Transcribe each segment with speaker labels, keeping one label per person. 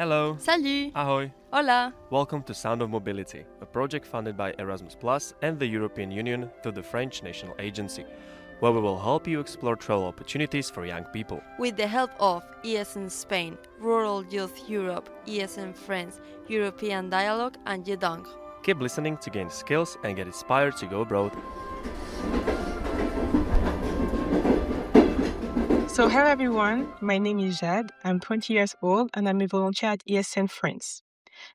Speaker 1: Hello.
Speaker 2: Salut.
Speaker 1: Ahoy.
Speaker 2: Hola.
Speaker 1: Welcome to Sound of Mobility, a project funded by Erasmus Plus and the European Union through the French National Agency, where we will help you explore travel opportunities for young people.
Speaker 2: With the help of ESN Spain, Rural Youth Europe, ESN France, European Dialogue and Jade.
Speaker 1: Keep listening to gain skills and get inspired to go abroad.
Speaker 3: So hello everyone, my name is Jade, I'm 20 years old and I'm a volunteer at ESN France.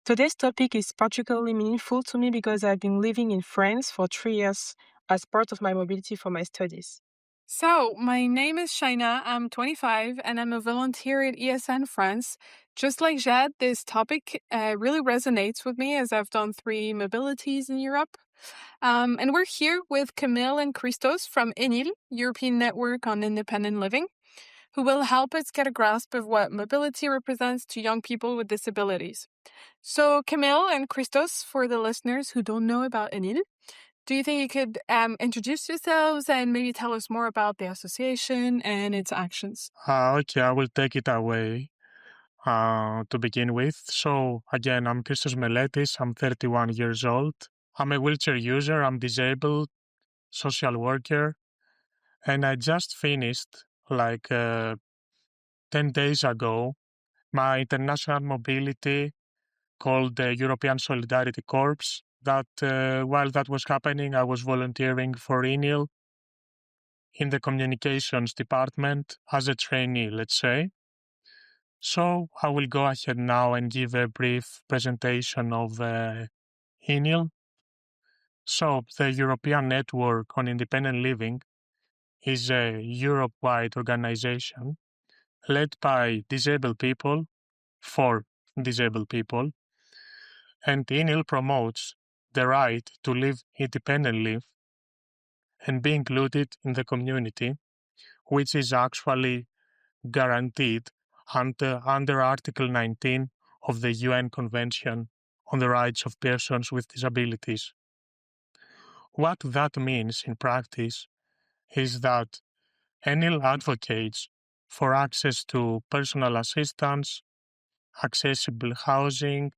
Speaker 3: Today's topic is particularly meaningful to me because I've been living in France for 3 years as part of my mobility for my studies.
Speaker 4: So, my name is Shaina, I'm 25, and I'm a volunteer at ESN France. Just like Jade, this topic really resonates with me as I've done 3 mobilities in Europe. And we're here with Kamil and Christos from ENIL, European Network on Independent Living, who will help us get a grasp of what mobility represents to young people with disabilities. So, Kamil and Christos, for the listeners who don't know about ENIL, do you think you could introduce yourselves and maybe tell us more about the association and its actions?
Speaker 5: Okay, I will take it away to begin with. So, again, I'm Christos Meletis. I'm 31 years old. I'm a wheelchair user. I'm disabled, social worker. And I just finished, 10 days ago, my international mobility called the European Solidarity Corps. That while that was happening, I was volunteering for ENIL in the communications department as a trainee, let's say. So I will go ahead now and give a brief presentation of ENIL. So the European Network on Independent Living is a Europe-wide organization led by disabled people for disabled people, and ENIL promotes the right to live independently and be included in the community, which is actually guaranteed under Article 19 of the UN Convention on the Rights of Persons with Disabilities. What that means in practice is that ENIL advocates for access to personal assistance, accessible housing,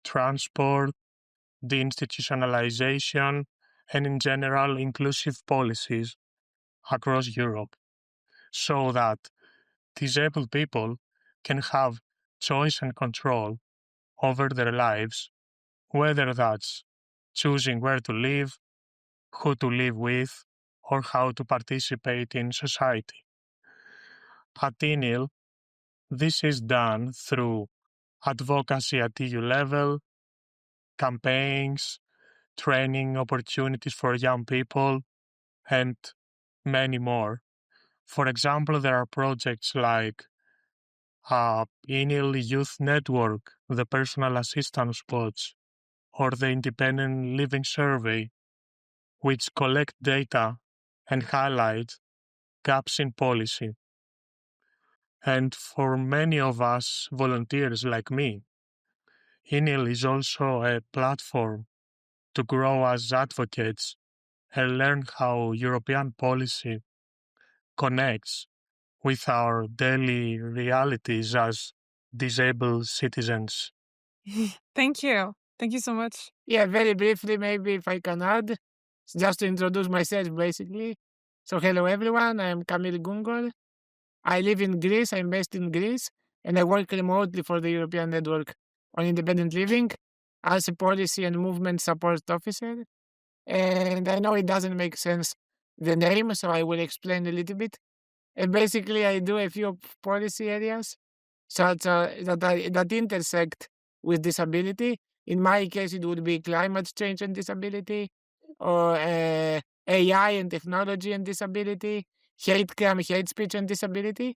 Speaker 5: transport, deinstitutionalization, and in general inclusive policies across Europe, so that disabled people can have choice and control over their lives, whether that's choosing where to live, who to live with, or how to participate in society. At ENIL, this is done through advocacy at EU level, campaigns, training opportunities for young people, and many more. For example, there are projects like ENIL Youth Network, the Personal Assistance Bots, or the Independent Living Survey, which collect data and highlight gaps in policy. And for many of us volunteers like me, ENIL is also a platform to grow as advocates and learn how European policy connects with our daily realities as disabled citizens.
Speaker 4: Thank you. Thank you so much.
Speaker 6: Yeah, very briefly, maybe if I can add, just to introduce myself, basically. So, hello everyone, I'm Kamil Goungor. I live in Greece, I'm based in Greece, and I work remotely for the European Network on Independent Living as a policy and movement support officer. And I know it doesn't make sense, the name, so I will explain a little bit. And basically, I do a few policy areas that intersect with disability. In my case, it would be climate change and disability, or AI and technology and disability, hate crime, hate speech and disability.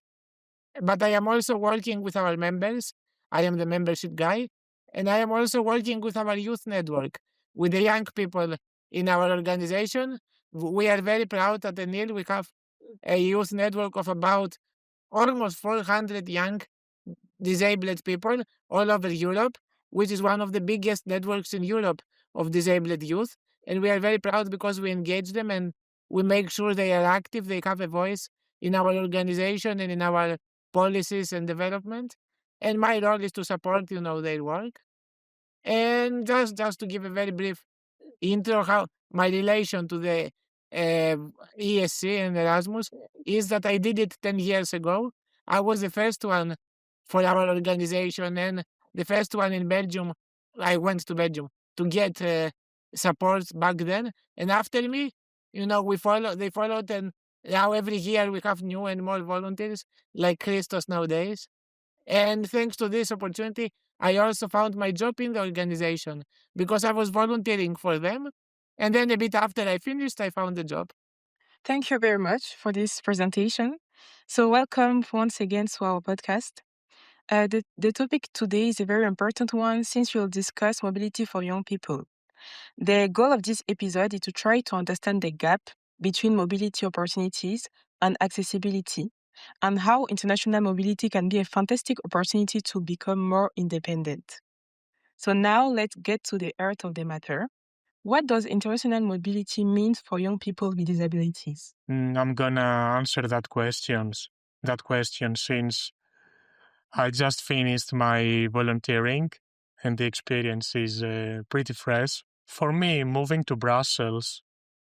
Speaker 6: But I am also working with our members. I am the membership guy. And I am also working with our youth network, with the young people in our organization. We are very proud at ENIL. We have a youth network of about almost 400 young disabled people all over Europe, which is one of the biggest networks in Europe of disabled youth. And we are very proud because we engage them and we make sure they are active, they have a voice in our organization and in our policies and development. and my role is to support, their work. And just to give a very brief intro, how my relation to the uh, ESC and Erasmus is that I did it 10 years ago. I was the first one for our organization and the first one in Belgium. I went to Belgium to get support back then. And after me, they followed, and now every year we have new and more volunteers like Christos nowadays. And thanks to this opportunity, I also found my job in the organization because I was volunteering for them. And then a bit after I finished, I found a job.
Speaker 3: Thank you very much for this presentation. So, welcome once again to our podcast. The topic today is a very important one since we'll discuss mobility for young people. The goal of this episode is to try to understand the gap between mobility opportunities and accessibility, and how international mobility can be a fantastic opportunity to become more independent. So now let's get to the heart of the matter. What does international mobility mean for young people with disabilities?
Speaker 5: I'm gonna answer that question since I just finished my volunteering and the experience is pretty fresh. For me, moving to Brussels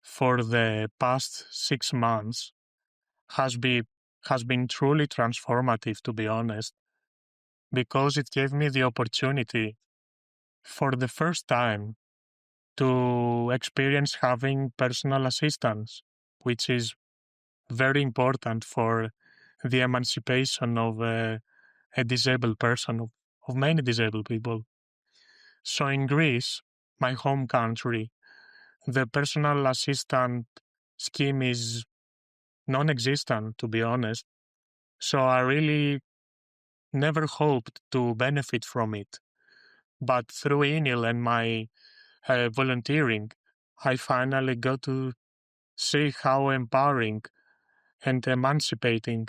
Speaker 5: for the past 6 months has been truly transformative, to be honest, because it gave me the opportunity for the first time to experience having personal assistance, which is very important for the emancipation of a disabled person, of many disabled people. So in Greece, my home country, the personal assistant scheme is non-existent, to be honest. So I really never hoped to benefit from it. But through Enil and my volunteering, I finally got to see how empowering and emancipating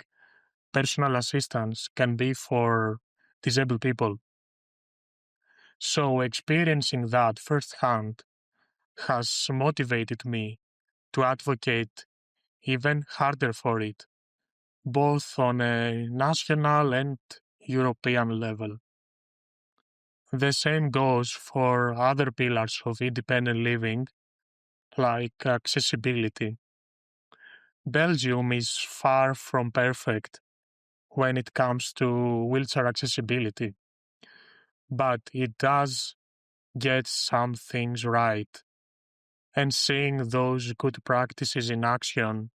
Speaker 5: personal assistance can be for disabled people. So experiencing that firsthand has motivated me to advocate even harder for it, both on a national and European level. The same goes for other pillars of independent living, like accessibility. Belgium is far from perfect when it comes to wheelchair accessibility, but it does get some things right. And seeing those good practices in action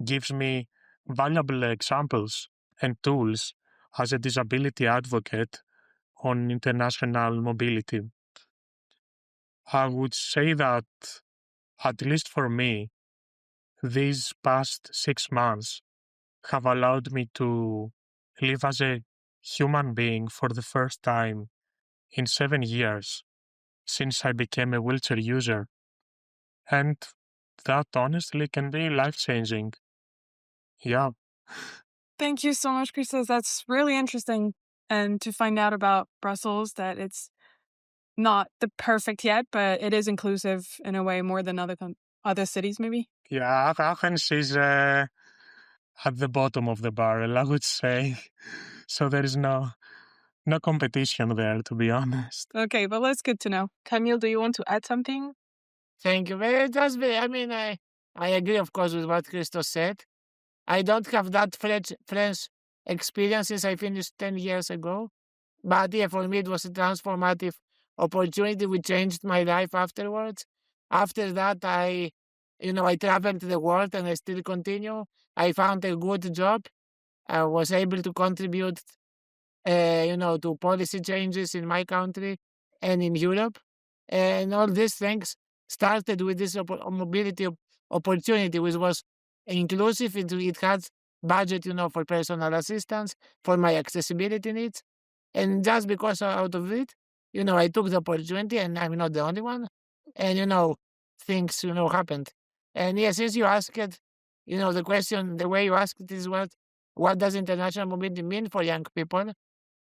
Speaker 5: gives me valuable examples and tools as a disability advocate on international mobility. I would say that, at least for me, these past 6 months have allowed me to live as a human being for the first time in 7 years since I became a wheelchair user. And that honestly can be life-changing. Yeah.
Speaker 4: Thank you so much, Christos. That's really interesting. And to find out about Brussels, that it's not the perfect yet, but it is inclusive in a way more than other cities, maybe.
Speaker 5: Yeah, Athens is at the bottom of the barrel, I would say. So there is no competition there, to be honest.
Speaker 4: Okay, but that's good to know.
Speaker 3: Kamil, do you want to add something?
Speaker 6: Thank you. I agree, of course, with what Christos said. I don't have that French experiences I finished 10 years ago. But yeah, for me, it was a transformative opportunity which changed my life afterwards. After that, I traveled the world and I still continue. I found a good job. I was able to contribute, to policy changes in my country and in Europe. And all these things started with this mobility opportunity, which was inclusive. It had budget, for personal assistance, for my accessibility needs. And just because out of it, I took the opportunity and I'm not the only one. And, things, happened. And yeah, since you asked it, the question, the way you asked it is what does international mobility mean for young people?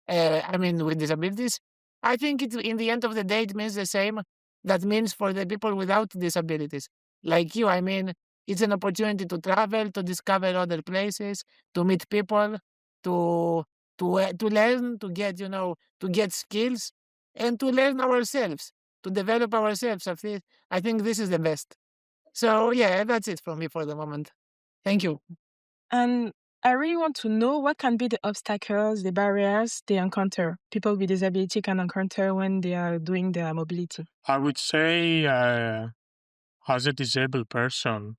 Speaker 6: With disabilities? I think in the end of the day, it means the same that means for the people without disabilities. Like you, it's an opportunity to travel, to discover other places, to meet people, to to learn, to get to get skills, and to learn ourselves, to develop ourselves. I think this is the best. So yeah, that's it from me for the moment. Thank you.
Speaker 3: And I really want to know what can be the obstacles, the barriers they encounter, people with disability can encounter when they are doing their mobility.
Speaker 5: I would say, as a disabled person,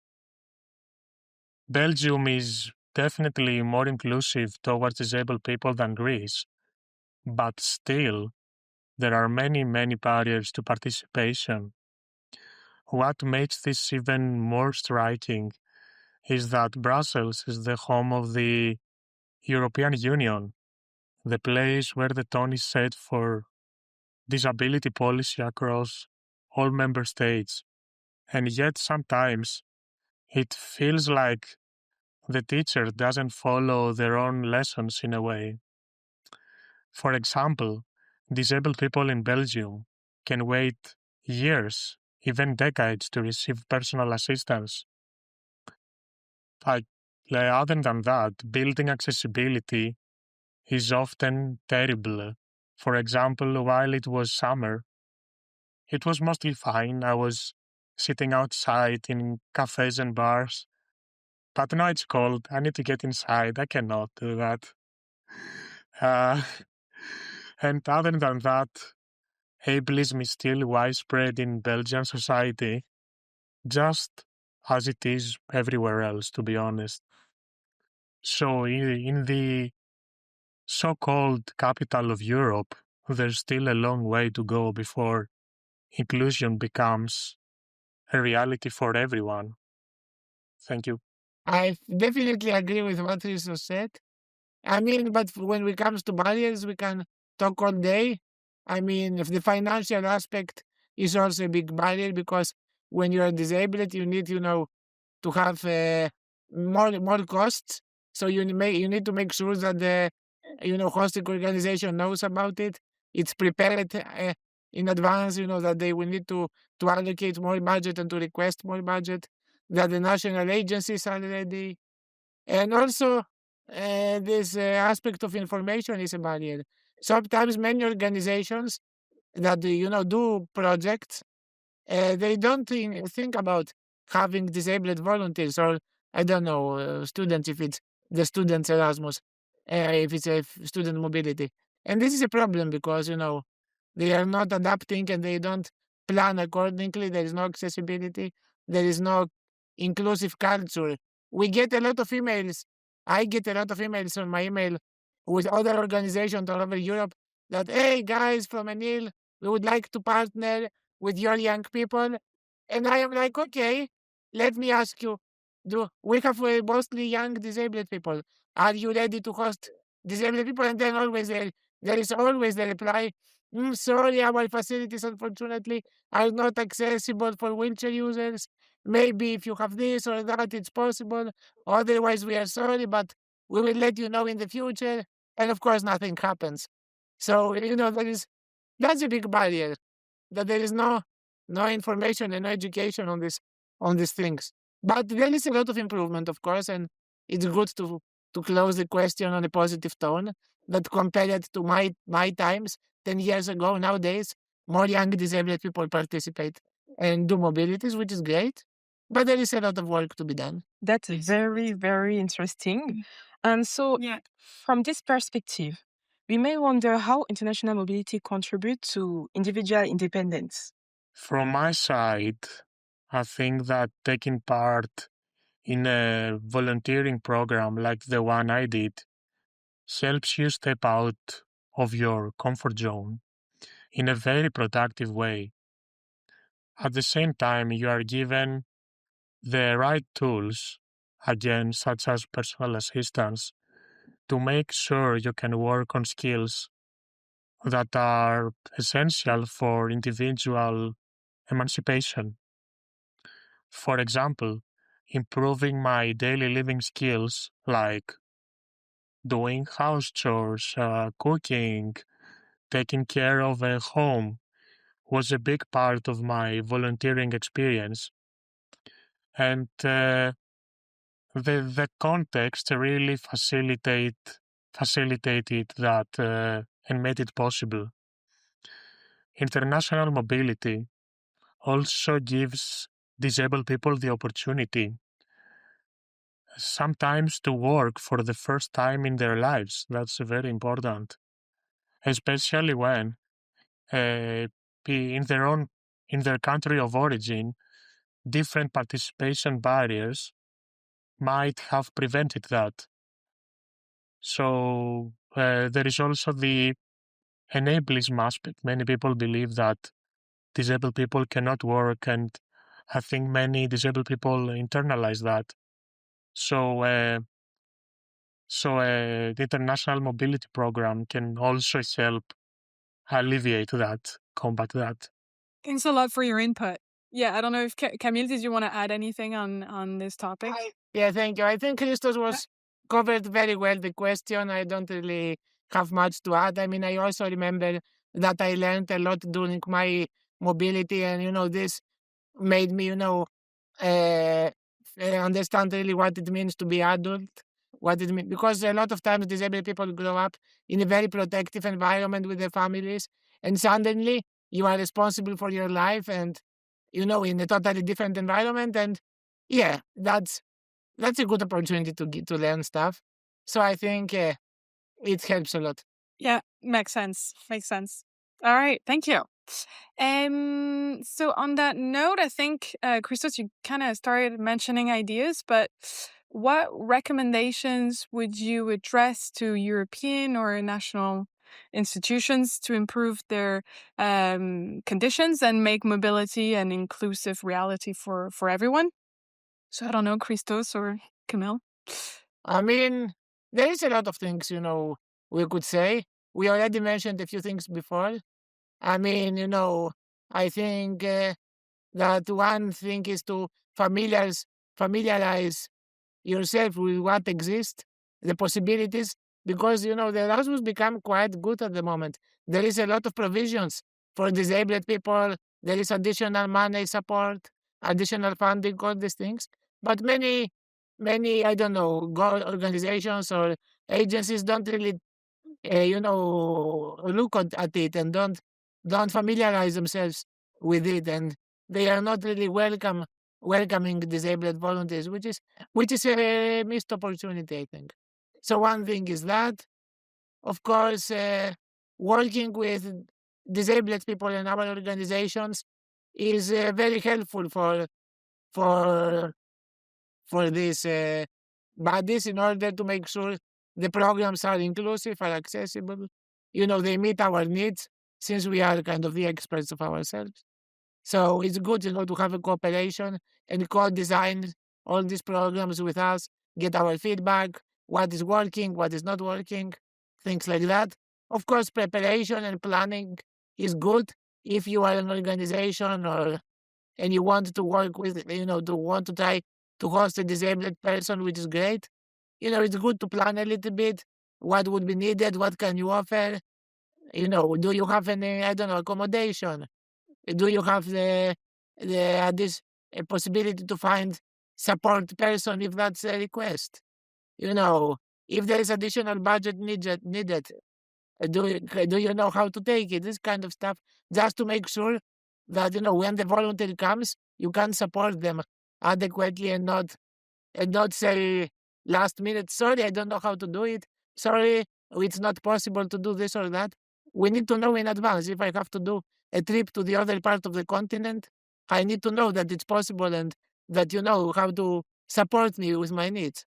Speaker 5: Belgium is definitely more inclusive towards disabled people than Greece, but still, there are many, many barriers to participation. What makes this even more striking is that Brussels is the home of the European Union, the place where the tone is set for disability policy across all member states. And yet sometimes it feels like the teacher doesn't follow their own lessons in a way. For example, disabled people in Belgium can wait years, even decades, to receive personal assistance. Like, other than that, building accessibility is often terrible. For example, while it was summer, it was mostly fine. I was sitting outside in cafes and bars. But now it's cold. I need to get inside. I cannot do that. Uh, and other than that, ableism is still widespread in Belgian society, just as it is everywhere else, to be honest. So, in the so-called capital of Europe, there's still a long way to go before inclusion becomes a reality for everyone. Thank you.
Speaker 6: I definitely agree with what Christos said. I mean, but when it comes to barriers, we can talk all day. I mean, if the financial aspect is also a big barrier because when you're disabled, you need, to have more costs. So you need to make sure that the hosting organization knows about it. It's prepared in advance. That they will need to allocate more budget and to request more budget. That the national agencies are ready, and also this aspect of information is a barrier. Sometimes many organizations that do projects, they don't think about having disabled volunteers or I don't know students if it's the students Erasmus, if it's a student mobility, and this is a problem because they are not adapting and they don't plan accordingly. There is no accessibility. There is no inclusive culture. We get a lot of emails. I get a lot of emails on my email with other organizations all over Europe that, hey, guys from Anil, we would like to partner with your young people. And I am like, okay, let me ask you, do we have mostly young disabled people? Are you ready to host disabled people? And then there is always the reply, sorry, our facilities unfortunately are not accessible for wheelchair users. Maybe if you have this or that, it's possible. Otherwise, we are sorry, but we will let you know in the future. And of course, nothing happens. So, that's a big barrier that there is no information and no education on these things. But there is a lot of improvement, of course, and it's good to close the question on a positive tone. That compared to my times 10 years ago, nowadays more young disabled people participate and do mobilities, which is great. But there is a lot of work to be done.
Speaker 3: That's very, very interesting. And so, from this perspective, we may wonder how international mobility contributes to individual independence.
Speaker 5: From my side, I think that taking part in a volunteering program like the one I did helps you step out of your comfort zone in a very productive way. At the same time, you are given the right tools, again, such as personal assistance, to make sure you can work on skills that are essential for individual emancipation. For example, improving my daily living skills like doing house chores, cooking, taking care of a home was a big part of my volunteering experience. And the context really facilitate facilitated that and made it possible. International mobility also gives disabled people the opportunity sometimes to work for the first time in their lives. That's very important, especially when in their country of origin, different participation barriers might have prevented that. So there is also the enablism aspect. Many people believe that disabled people cannot work, and I think many disabled people internalize that. So the international mobility program can also help alleviate that, combat that.
Speaker 4: Thanks a lot for your input. Yeah, I don't know if Kamil, did you want to add anything on this topic?
Speaker 6: Yeah, thank you. I think Christos was covered very well the question. I don't really have much to add. I mean, I also remember that I learned a lot during my mobility, and this made me, understand really what it means to be adult. What it means, because a lot of times disabled people grow up in a very protective environment with their families, and suddenly you are responsible for your life, and in a totally different environment, and yeah, that's a good opportunity to learn stuff. So I think it helps a lot.
Speaker 4: Yeah, makes sense. Makes sense. All right, thank you. So on that note, I think Christos, you kind of started mentioning ideas, but what recommendations would you address to European or national institutions to improve their conditions and make mobility an inclusive reality for everyone? So I don't know, Christos or Kamil.
Speaker 6: I mean, there is a lot of things, we could say. We already mentioned a few things before. I mean, I think that one thing is to familiarize yourself with what exists, the possibilities, because, the Erasmus become quite good at the moment. There is a lot of provisions for disabled people. There is additional money support, additional funding, all these things. But many, I don't know, organizations or agencies don't really, look at it and don't familiarize themselves with it, and they are not really welcoming disabled volunteers, which is a missed opportunity, I think. So one thing is that, of course, working with disabled people in our organizations is very helpful for these bodies, in order to make sure the programs are inclusive, are accessible. They meet our needs, since we are kind of the experts of ourselves. So it's good, to have a cooperation and co-design all these programs with us, get our feedback, what is working, what is not working, things like that. Of course, preparation and planning is good if you are an organization and you want to work with, to want to try to host a disabled person, which is great. It's good to plan a little bit what would be needed, what can you offer. Do you have any, I don't know, accommodation? Do you have this a possibility to find support person if that's a request? If there is additional budget needed, do you know how to take it? This kind of stuff, just to make sure that when the volunteer comes, you can support them adequately and not say last minute, sorry, I don't know how to do it. Sorry, it's not possible to do this or that. We need to know in advance. If I have to do a trip to the other part of the continent, I need to know that it's possible and that you know how to support me with my needs.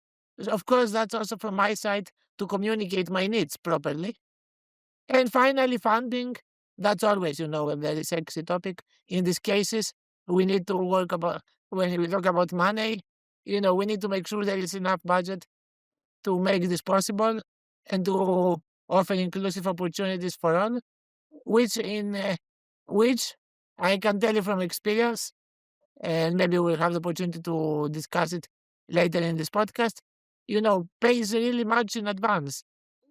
Speaker 6: Of course, that's also from my side to communicate my needs properly. And finally, funding. That's always, a very sexy topic. In these cases, we need to work about, when we talk about money, we need to make sure there is enough budget to make this possible and to offer inclusive opportunities for all, which I can tell you from experience, and maybe we'll have the opportunity to discuss it later in this podcast, pays really much in advance.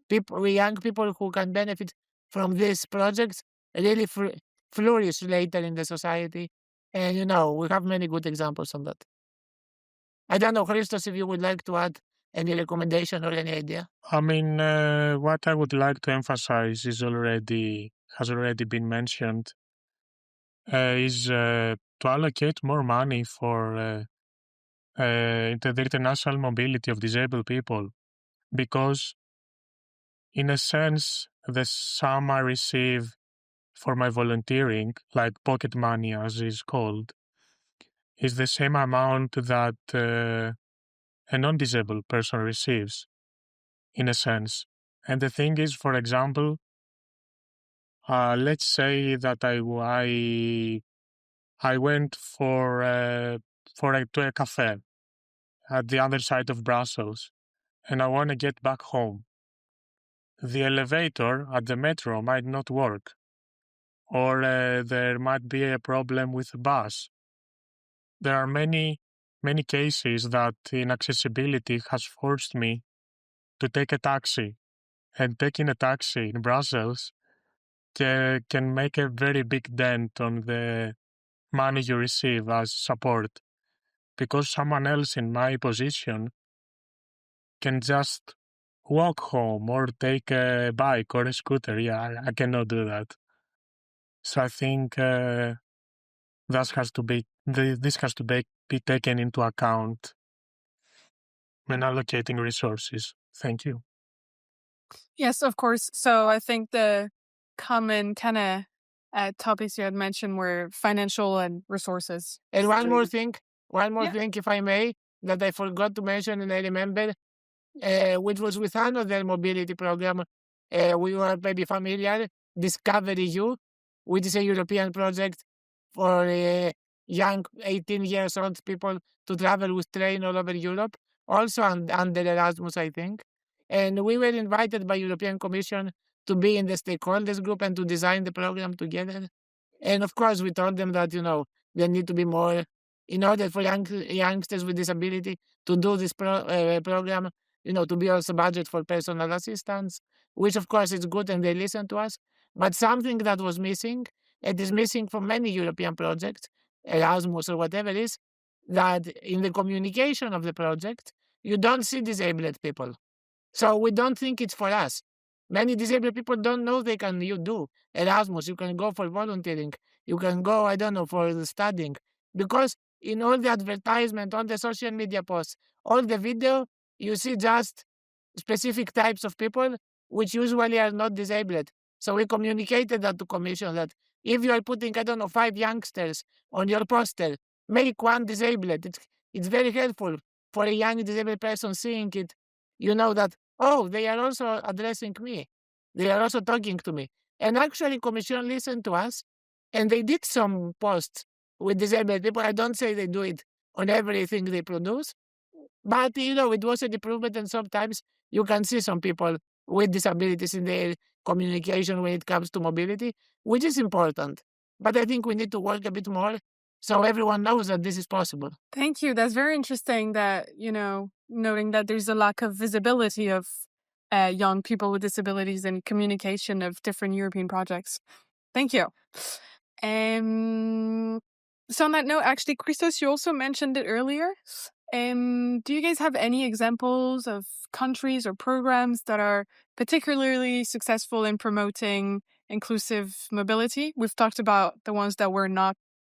Speaker 6: Young people who can benefit from these projects really flourish later in the society. And, we have many good examples on that. I don't know, Christos, if you would like to add Any recommendation or any idea?
Speaker 5: I mean, what I would like to emphasize has already been mentioned, is to allocate more money for the international mobility of disabled people, because in a sense, the sum I receive for my volunteering, like pocket money as is called, is the same amount that a non-disabled person receives, in a sense. And the thing is, for example, let's say that I went to a cafe at the other side of Brussels, and I want to get back home. The elevator at the metro might not work, or there might be a problem with the bus. There are many cases that inaccessibility has forced me to take a taxi, and taking a taxi in Brussels can make a very big dent on the money you receive as support, because someone else in my position can just walk home or take a bike or a scooter. Yeah, I cannot do that. So I think this has to be taken into account when allocating resources. Thank you.
Speaker 4: Yes, of course. So I think the common kind of topics you had mentioned were financial and resources.
Speaker 6: And one more thing, if I may, that I forgot to mention and I remember, which was with another mobility program. We were maybe familiar, Discovery U, which is a European project for young 18 years old people to travel with train all over Europe, also under Erasmus, I think. And we were invited by European Commission to be in the stakeholders group and to design the program together. And of course, we told them that, there need to be more, in order for youngsters with disability to do this program, to be also budget for personal assistance, which of course is good and they listen to us. But something that was missing, it is missing from many European projects, Erasmus or whatever it is, that in the communication of the project, you don't see disabled people. So we don't think it's for us. Many disabled people don't know you do Erasmus, you can go for volunteering, you can go, I don't know, for the studying. Because in all the advertisement, all the social media posts, all the video, you see just specific types of people which usually are not disabled. So we communicated that to Commission that if you are putting, I don't know, 5 youngsters on your poster, make one disabled. It's very helpful for a young disabled person seeing it, that, oh, they are also addressing me. They are also talking to me. And actually, Commission listened to us, and they did some posts with disabled people. I don't say they do it on everything they produce, but, it was an improvement, and sometimes you can see some people with disabilities in their communication when it comes to mobility, which is important. But I think we need to work a bit more so everyone knows that this is possible.
Speaker 4: Thank you. That's very interesting that, noting that there's a lack of visibility of young people with disabilities and communication of different European projects. Thank you. So on that note, actually, Christos, you also mentioned it earlier. Do you guys have any examples of countries or programs that are particularly successful in promoting inclusive mobility? We've talked about the ones that were not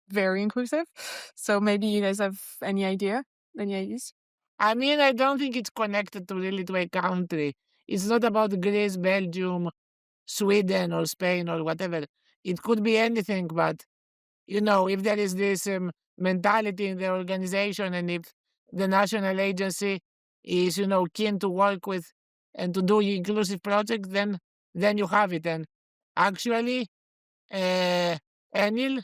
Speaker 4: very inclusive. So maybe you guys have any ideas?
Speaker 6: I mean, I don't think it's connected to a country. It's not about Greece, Belgium, Sweden, or Spain, or whatever. It could be anything, but, if there is this mentality in the organization, and if the national agency is, keen to work with and to do inclusive projects, then you have it. And actually, Enil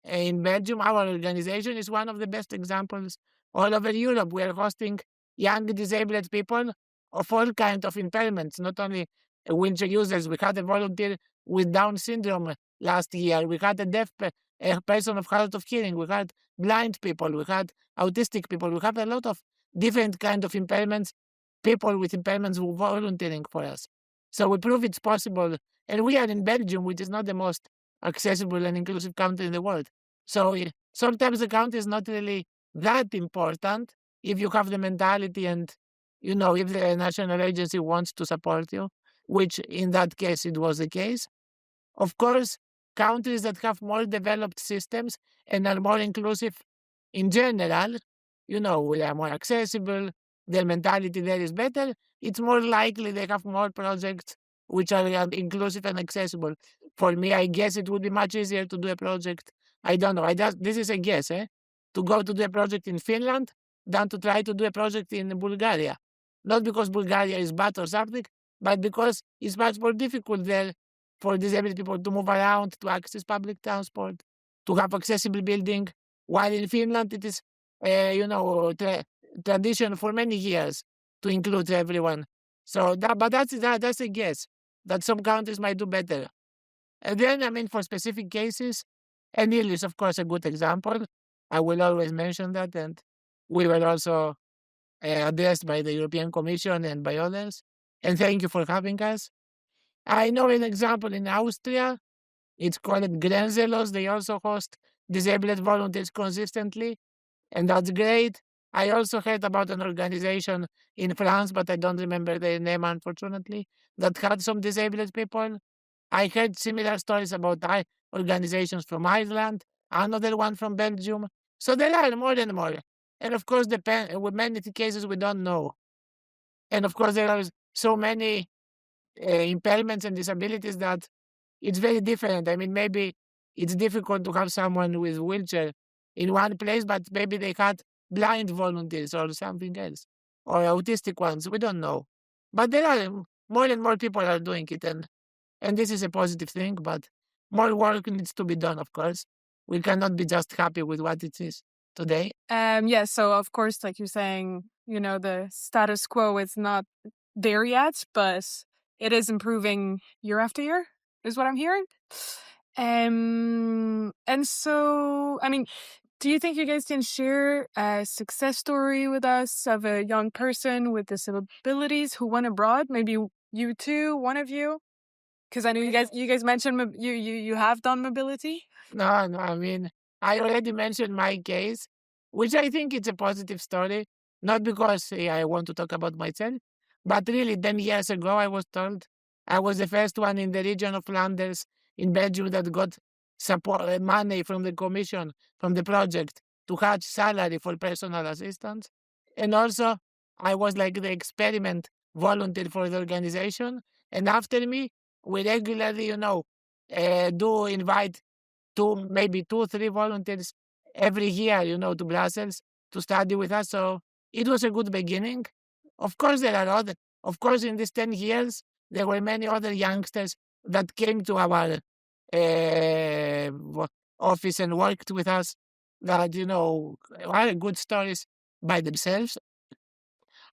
Speaker 6: in Belgium, our organization is one of the best examples all over Europe. We are hosting young disabled people of all kinds of impairments, not only wheelchair users. We had a volunteer with Down syndrome last year. We had a deaf a person of hard of hearing. We had blind people. We had autistic people. We have a lot of different kinds of impairments. People with impairments who volunteering for us. So we prove it's possible. And we are in Belgium, which is not the most accessible and inclusive country in the world. So sometimes the country is not really that important if you have the mentality and if the national agency wants to support you, which in that case it was the case. Of course, countries that have more developed systems and are more inclusive in general, they are more accessible, their mentality there is better, it's more likely they have more projects which are inclusive and accessible. For me, I guess it would be much easier to do a project. I don't know. This is a guess, to go to do a project in Finland than to try to do a project in Bulgaria. Not because Bulgaria is bad or something, but because it's much more difficult there for disabled people to move around, to access public transport, to have accessible building. While in Finland, it is, tradition for many years to include everyone. So, that's a guess that some countries might do better. And then, for specific cases, Emil is, of course, a good example. I will always mention that. And we were also addressed by the European Commission and by others. And thank you for having us. I know an example in Austria. It's called Grenzelos. They also host disabled volunteers consistently, and that's great. I also heard about an organization in France, but I don't remember their name, unfortunately, that had some disabled people. I heard similar stories about organizations from Ireland, another one from Belgium. So there are more and more. And of course, with many cases we don't know. And of course, there are so many impairments and disabilities that it's very different. Maybe it's difficult to have someone with wheelchair in one place, but maybe they had blind volunteers or something else, or autistic ones. We don't know. But there are more and more people are doing it, and this is a positive thing, but more work needs to be done, of course. We cannot be just happy with what it is today.
Speaker 4: Yeah, so of course, like you're saying, the status quo is not there yet, but it is improving year after year, is what I'm hearing. And so, do you think you guys can share a success story with us of a young person with disabilities who went abroad? Maybe you two, one of you? Because I know you guys mentioned you have done mobility.
Speaker 6: No, I already mentioned my case, which I think it's a positive story, not because I want to talk about myself, but really 10 years ago I was told I was the first one in the region of Flanders in Belgium that got support money from the commission, from the project, to have salary for personal assistance. And also, I was like the experiment volunteer for the organization. And after me, we regularly, do invite maybe 2, 3 volunteers every year, to Brussels to study with us. So it was a good beginning. Of course, in these 10 years, there were many other youngsters that came to our office and worked with us that, are good stories by themselves.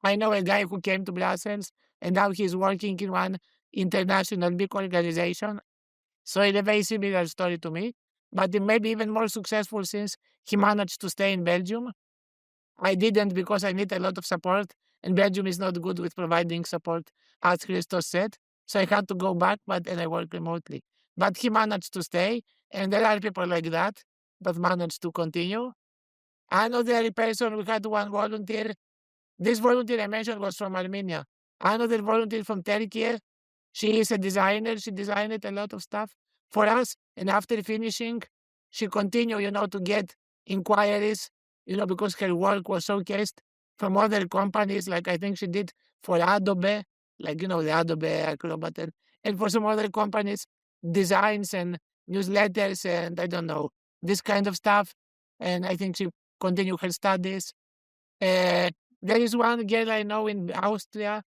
Speaker 6: I know a guy who came to Brussels and now he's working in one international big organization. So it's a very similar story to me, but it may be even more successful since he managed to stay in Belgium. I didn't because I need a lot of support, and Belgium is not good with providing support, as Christos said. So I had to go back, and I work remotely. But he managed to stay, and there are people like that managed to continue. Another person, we had one volunteer. This volunteer I mentioned was from Armenia. Another volunteer from Turkey. She is a designer. She designed a lot of stuff for us. And after finishing, she continued, to get inquiries, because her work was showcased from other companies. Like I think she did for Adobe, the Adobe Acrobat, and for some other companies, designs and newsletters and I don't know, this kind of stuff. And I think she continued her studies. There is one girl I know in Austria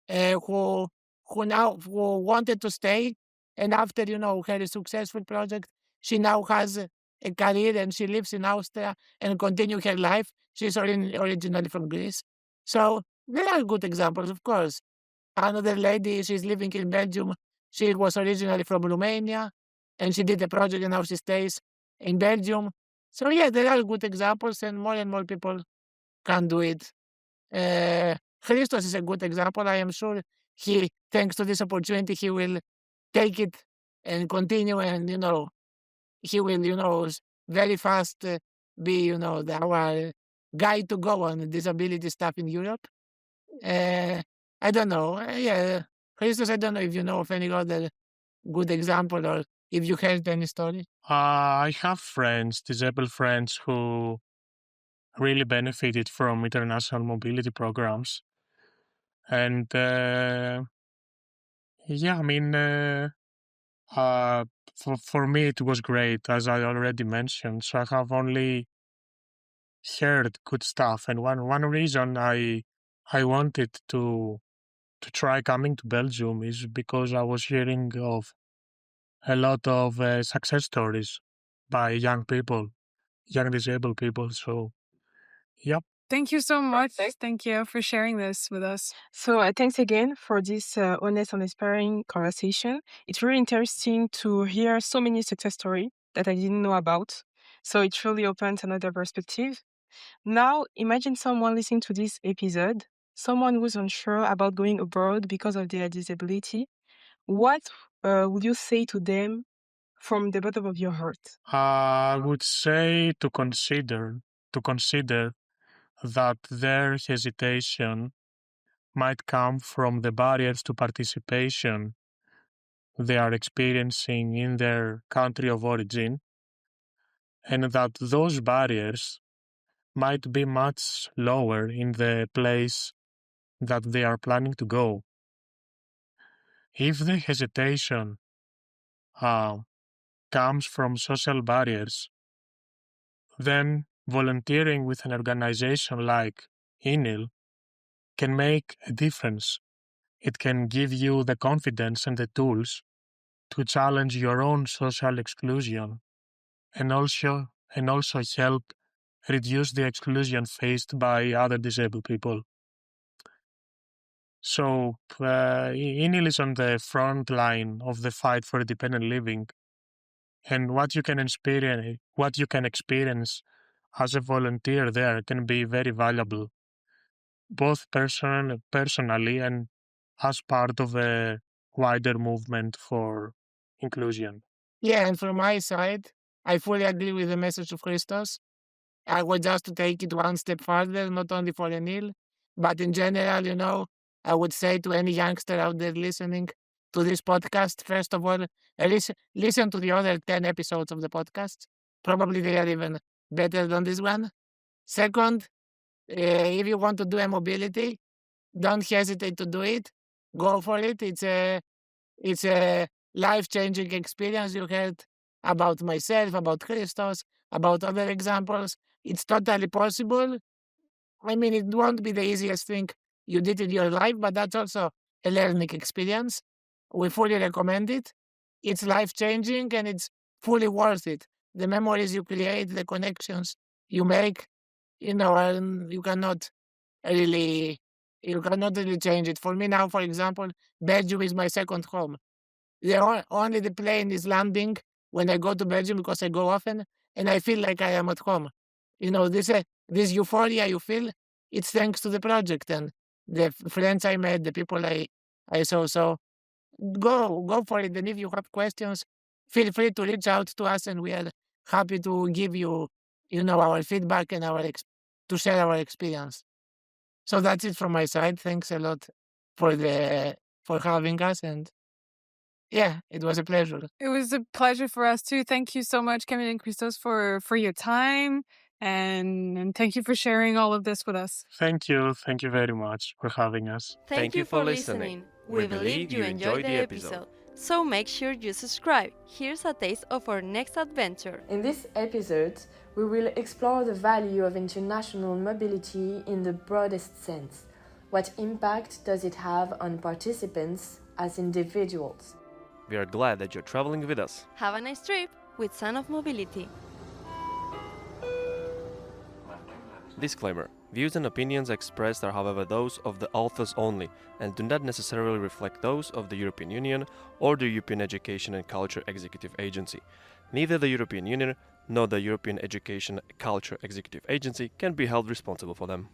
Speaker 6: who wanted to stay, and after her successful project, she now has a career and she lives in Austria and continue her life. She's originally from Greece, so there are good examples, of course. Another lady, she's living in Belgium. She was originally from Romania, and she did a project, and now she stays in Belgium. So yeah, there are good examples, and more people can do it. Christos is a good example. I am sure thanks to this opportunity, he will take it and continue, and he will, very fast be, our guy to go on disability stuff in Europe. I don't know. Yeah, Christos, I don't know if you know of any other good example or if you heard any story.
Speaker 5: I have friends, disabled friends, who really benefited from international mobility programs. And yeah, I mean, for me, it was great, as I already mentioned. So I have only heard good stuff. And one reason I wanted to try coming to Belgium is because I was hearing of a lot of success stories by young people, young disabled people. So, yep.
Speaker 4: Thank you so much. Thank you for sharing this with us.
Speaker 3: So thanks again for this honest and inspiring conversation. It's really interesting to hear so many success stories that I didn't know about. So it really opens another perspective. Now, imagine someone listening to this episode, someone who's unsure about going abroad because of their disability. What would you say to them from the bottom of your heart?
Speaker 5: I would say to consider that their hesitation might come from the barriers to participation they are experiencing in their country of origin, and that those barriers might be much lower in the place that they are planning to go. If the hesitation comes from social barriers, then volunteering with an organization like INIL can make a difference. It can give you the confidence and the tools to challenge your own social exclusion and also help reduce the exclusion faced by other disabled people. So INIL is on the front line of the fight for independent living, and what you can experience as a volunteer there can be very valuable, both personally and as part of a wider movement for inclusion.
Speaker 6: Yeah, and from my side, I fully agree with the message of Christos. I would just to take it one step further, not only for Anil, but in general, I would say to any youngster out there listening to this podcast, first of all, listen to the other 10 episodes of the podcast. Probably they are even better than this one. Second, if you want to do a mobility, don't hesitate to do it. Go for it. It's a life-changing experience. You heard about myself, about Christos, about other examples. It's totally possible. I mean, it won't be the easiest thing you did in your life, but that's also a learning experience. We fully recommend it. It's life-changing and it's fully worth it. The memories you create, the connections you make, and really, you cannot really change it. For me now, for example, Belgium is my second home. Only the plane is landing when I go to Belgium because I go often, and I feel like I am at home. This euphoria you feel, it's thanks to the project and the friends I met, the people I saw. So go for it. And if you have questions, feel free to reach out to us, and we are happy to give you, our feedback and to share our experience. So that's it from my side. Thanks a lot for having us, and yeah, it was a pleasure.
Speaker 4: It was a pleasure for us too. Thank you so much, Kamil and Christos, for your time, and thank you for sharing all of this with us.
Speaker 5: Thank you very much for having us.
Speaker 2: Thank you for listening. We believe you enjoyed the episode. So make sure you subscribe. Here's a taste of our next adventure.
Speaker 7: In this episode, we will explore the value of international mobility in the broadest sense. What impact does it have on participants as individuals?
Speaker 1: We are glad that you're traveling with us.
Speaker 2: Have a nice trip with Son of Mobility.
Speaker 1: Disclaimer. Views and opinions expressed are however those of the authors only and do not necessarily reflect those of the European Union or the European Education and Culture Executive Agency. Neither the European Union nor the European Education and Culture Executive Agency can be held responsible for them.